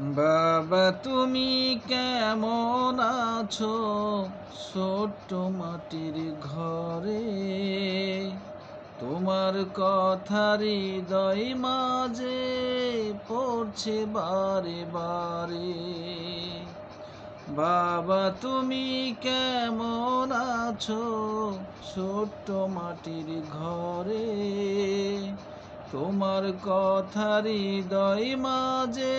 বাবা তুমি কেমন আছো ছোট্ট মাটির ঘরে? তোমার কথা হৃদয় মাঝে পড়ছে বারে বারে। বাবা তুমি কেমন আছো ছোট্ট মাটির ঘরে? তোমার কথা হৃদয় মাঝে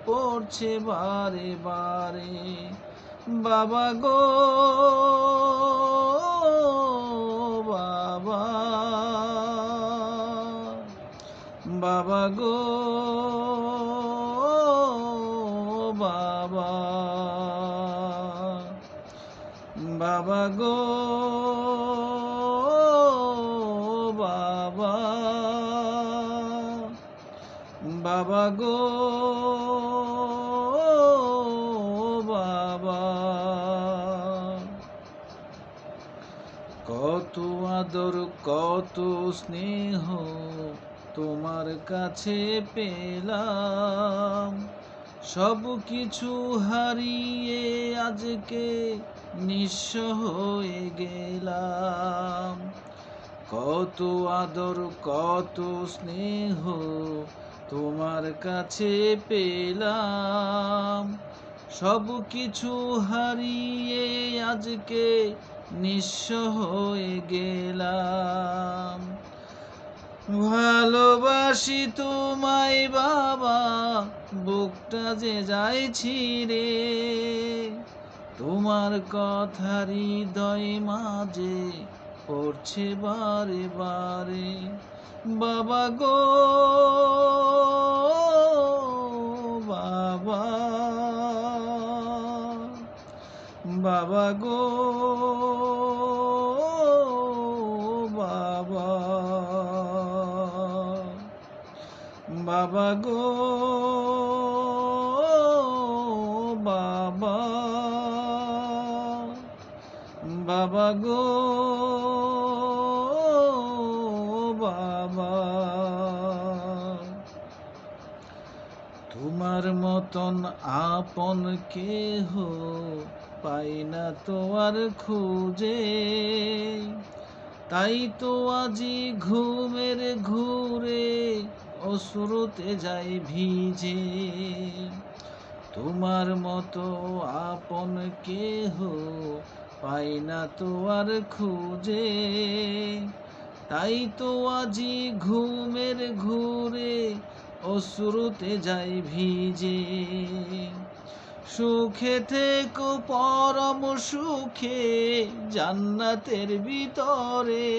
পড়ছে বারে বারে। বাবা গো বাবা, বাবা গো বাবা, বাবা গো বাবা, বাবা গো বাবা। কত আদর কত স্নেহ তোমার কাছে পেলাম, সব কিছু হারিয়ে আজকে নিঃস্ব হয়ে গেলাম। কত আদর কত স্নেহ তোমার কাছে পেলাম, সব কিছু হারিয়ে আজকে নিঃস্ব হয়ে গেলাম। ভালোবাসি তোমায় বাবা, বুকটা যে যায় ছিঁড়ে, তোমার কথা হৃদয় মাঝে পড়ছে বারে বারে। বাবা গো বাবা, বাবা গো বাবা, বাবা গো বাবা, বাবা গো বাবা। তোমার মতন আপন কেহ পাই না তো আর খুঁজে, তাই তো আজি ঘুমের ঘুরে অশ্রুতে যাই ভিজে। তোমার মতো আপন কেহ পাই না তো আর খুঁজে, তাই তো আজি ঘুমের ঘুরে অশ্রুতে যাই ভিজে। সুখে থেকো পরম সুখে জান্নাতের ভিতরে,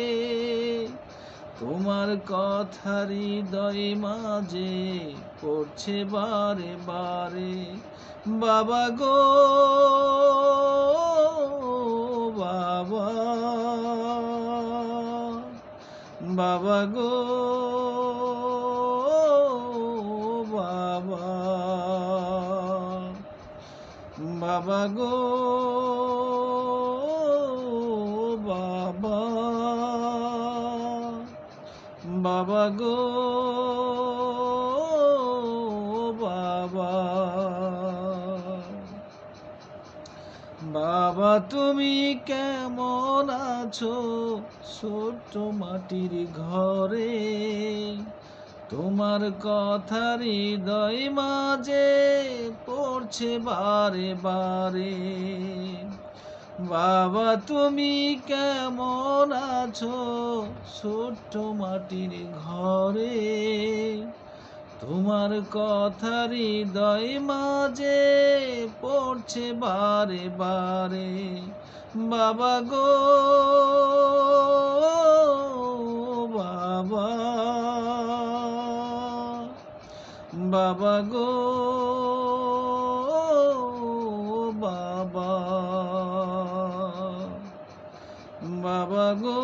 তোমার কথা হৃদয় মাঝে পড়ছে বারে বারে। বাবা গো বাবা, বাবা গো বাবা, বাবা গো বাবা, বাবা গো বাবা। বাবা তুমি কেমন আছো ছোট্ট মাটির ঘরে? তোমার কথা হৃদয় মাঝে পড়ছে বারে বারে। বাবা তুমি কেমন আছো ছোট্ট মাটির ঘরে? তোমার কথা হৃদয় মাঝে পড়ছে বারে বারে। বাবা গো বাবা, বাবা গো বাবা, বাবা গো